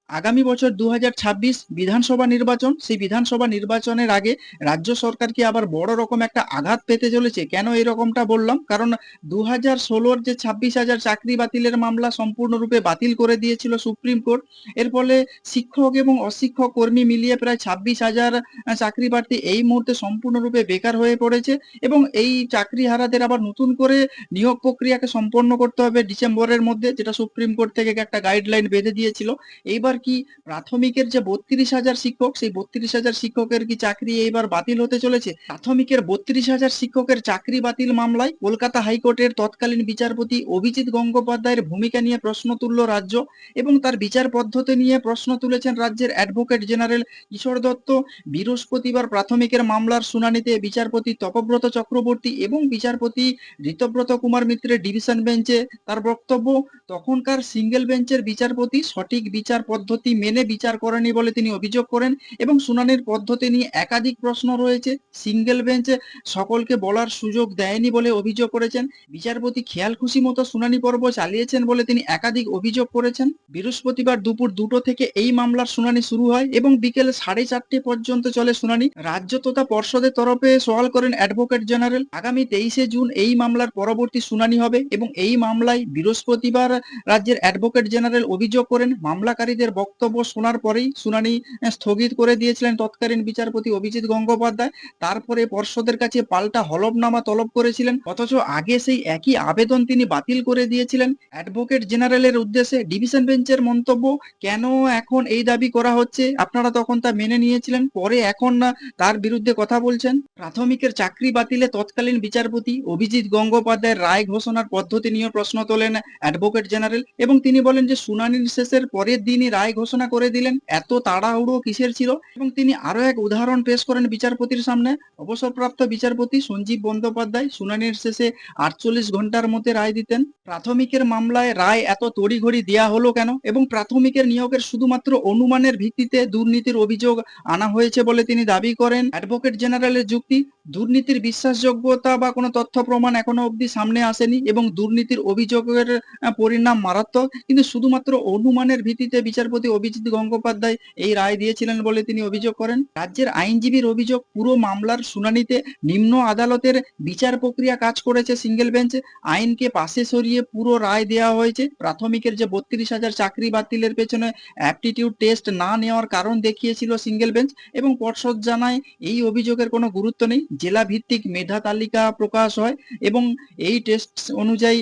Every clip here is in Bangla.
আগামী বছর ২০২৬ বিধানসভা নির্বাচন। সেই বিধানসভা নির্বাচনের আগে রাজ্য সরকার কি আবার বড় রকম একটা আঘাত পেতে চলেছে? কেন এরকমটা বললাম? কারণ ২০১৬ র যে ২৬,০০০ চাকরি বাতিলের মামলা সম্পূর্ণরূপে বাতিল করে দিয়েছিল সুপ্রিম কোর্ট। এর ফলে শিক্ষক এবং অশিক্ষক কর্মী মিলিয়ে প্রায় ২৬,০০০ চাকরি প্রার্থী এই মুহূর্তে সম্পূর্ণরূপে বেকার হয়ে পড়েছে এবং এই চাকরিহারাদের আবার নতুন করে নিয়োগ প্রক্রিয়াকে সম্পন্ন করতে হবে ডিসেম্বরের মধ্যে, যেটা সুপ্রিম কোর্ট থেকে একটা গাইডলাইন বেঁধে দিয়েছিল। এইবার কি প্রাথমিকের যে ৩২,০০০ শিক্ষক, সেই ৩২,০০০ শিক্ষকের কি চাকরি এইবার বাতিল হতে চলেছে? প্রাথমিকের ৩২,০০০ শিক্ষকের চাকরি বাতিল মামলায় কলকাতা হাইকোর্টের তৎকালীন বিচারপতি অভিজিৎ গঙ্গোপাধ্যায়ের ভূমিকা নিয়ে প্রশ্ন তুলল রাজ্য এবং তার বিচার পদ্ধতি নিয়ে প্রশ্ন তুলেছেন রাজ্যের অ্যাডভোকেট জেনারেল কিশোর দত্ত। বৃহস্পতিবার প্রাথমিকের মামলার শুনানিতে বিচারপতি তপব্রত চক্রবর্তী এবং বিচারপতি ঋতব্রত কুমার মিত্রের ডিভিশন বেঞ্চে তার বক্তব্য, তখনকার সিঙ্গেল বেঞ্চের বিচারপতি সঠিক বিচার পদ্ধতি মেনে বিচার করেনি বলে তিনি অভিযোগ করেন এবং শুনানির পদ্ধতি নিয়ে একাধিক প্রশ্ন রয়েছে। সিঙ্গেল বেঞ্চে সকলকে বলার সুযোগ দেয়নি বলে অভিযোগ করেছেন। বিচারপতি খেয়াল খুশি মতো শুনানি পর্ব চালিয়েছেন বলে তিনি একাধিক অভিযোগ করেছেন। বৃহস্পতিবার দুপুর ২টো থেকে এই মামলার শুনানি শুরু হয় এবং বিকেল ৪:৩০ পর্যন্ত চলে শুনানি। রাজ্য তথা পর্ষদের তরফে সওয়াল করেন অ্যাডভোকেট জেনারেল। আগামী ২৩শে জুন এই মামলার পরবর্তী শুনানি হবে এবং এই মামলায় বৃহস্পতিবার রাজ্যের অ্যাডভোকেট জেনারেল অভিযোগ করেন মামলাকারীদের বক্তব্য শোনার পরেই শুনানি স্থগিত করে দিয়েছিলেন তৎকালীন বিচারপতি অভিজিৎ গঙ্গোপাধ্যায়। তারপরে পর্ষদের কাছে পাল্টা হলফনামা তলব করেছিলেন, অথচ আগে সেই একই আবেদন তিনি বাতিল করে দিয়েছিলেন। অ্যাডভোকেট জেনারেলের উদ্দেশ্যে ডিভিশন বেঞ্চের মন্তব্য, কেন এখন এই দাবি করা হচ্ছে? আপনারা তখন তা মেনে নিয়েছিলেন, পরে এখন না তার বিরুদ্ধে কথা বলছেন। প্রাথমিকের চাকরি বাতিলে তৎকালীন বিচারপতি অভিজিৎ গঙ্গোপাধ্যায়ের রায় ঘোষণার পদ্ধতি নিয়ে প্রশ্ন তোলেন অ্যাডভোকেট জেনারেল এবং তিনি বলেন যে শুনানির শেষের পরের দিনই রায় ঘোষণা করে দিলেন, এত তাড়াহুড়ো কিসের ছিল? এবং তিনি আরো এক উদাহরণ পেশ করেন বিচারপতির সামনে। অবসরপ্রাপ্ত বিচারপতি সঞ্জীব বন্দ্যোপাধ্যায় শুনানির শেষে ৪৮ ঘন্টার মধ্যে রায় দিতেন। প্রাথমিকের মামলায় রায় এত তড়িঘড়ি দেয়া হলো কেন? এবং প্রাথমিকের নিয়োগের শুধুমাত্র অনুমানের ভিত্তিতে দুর্নীতির অভিযোগ আনা হয়েছে বলে তিনি দাবি করেন। অ্যাডভোকেট জেনারেলের যুক্তি, দুর্নীতির বিশ্বাসযোগ্যতা বা কোনো তথ্য প্রমাণ এখনো অবধি সামনে আসেনি এবং দুর্নীতির অভিযোগের পরিণাম মারাত্মক, কিন্তু শুধুমাত্র অনুমানের ভিত্তিতে বিচারপতি অভিজিৎ গঙ্গোপাধ্যায় এই রায় দিয়েছিলেন বলে তিনি অভিযোগ করেন। রাজ্যের আইনজীবীর অভিযোগ, পুরো মামলার শুনানিতে নিম্ন আদালতের বিচার প্রক্রিয়া কাজ করেছে সিঙ্গেল বেঞ্চে, আইনকে পাশে সরিয়ে পুরো রায় দেওয়া হয়েছে। প্রাথমিকের যে ৩২,০০০ চাকরি বাতিলের পেছনে অ্যাপটিটিউড টেস্ট না নেওয়ার কারণ দেখিয়েছিল সিঙ্গেল বেঞ্চ এবং পর্ষদ জানায় এই অভিযোগের কোনো গুরুত্ব নেই। জেলা ভিত্তিক মেধা তালিকা প্রকাশ হয় এবং এই টেস্ট অনুযায়ী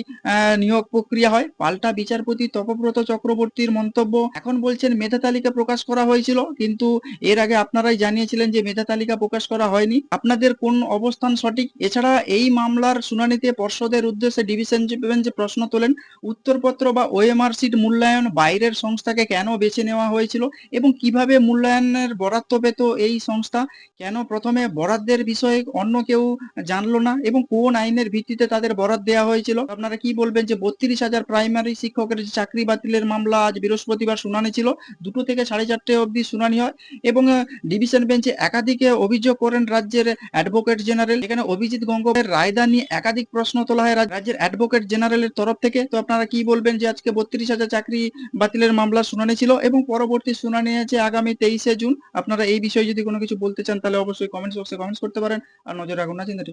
নিয়োগ প্রক্রিয়া হয়। পাল্টা বিচারপতি তপব্রত চক্রবর্তীর মন্তব্য, এখন বলছেন মেধা তালিকা প্রকাশ করা হয়েছিল, কিন্তু এর আগে আপনারাই জানিয়েছিলেন যে মেধা তালিকা প্রকাশ করা হয়নি। আপনাদের কোন অবস্থান সঠিক? এছাড়া এই মামলার শুনানিতে পর্ষদের উদ্দেশ্যে ডিভিশন বেঞ্চ প্রশ্ন তোলেন, উত্তরপত্র বা ওএমআর শিট মূল্যায়ন বাইরের সংস্থাকে কেন বেছে নেওয়া হয়েছিল এবং কিভাবে মূল্যায়নের বরাদ্দ পেত এই সংস্থা? কেন প্রথমে বরাদ্দের বিষয়ে অন্য কেউ জানলো না এবং কোন আইনের ভিত্তিতে তাদের বরাদ দেওয়া হয়েছিল? আপনারা কি বলবেন যে ৩২,০০০ প্রাইমারি শিক্ষকের যে চাকরি বাতিলের মামলা আজ বৃহস্পতিবার শুনানি ছিল, ২টো থেকে ৪:৩০ অবধি শুনানি হয় এবং ডিভিশন বেঞ্চে একাধিক অভিযোগ করেন রাজ্যের অ্যাডভোকেট জেনারেল। এখানে অভিজিৎ গঙ্গোপাধ্যায়ের রায়দান নিয়ে একাধিক প্রশ্ন তোলা হয় রাজ্যের অ্যাডভোকেট জেনারেলের তরফ থেকে। তো আপনারা কি বলবেন যে আজকে ৩২,০০০ চাকরি বাতিলের মামলার শুনানি ছিল এবং পরবর্তী শুনানি আছে আগামী ২৩শে জুন। আপনারা এই বিষয়ে যদি কোনো কিছু বলতে চান তাহলে অবশ্যই কমেন্টস বক্সে কমেন্টস করতে পারেন। আর নজর রাখুন না চিন্তা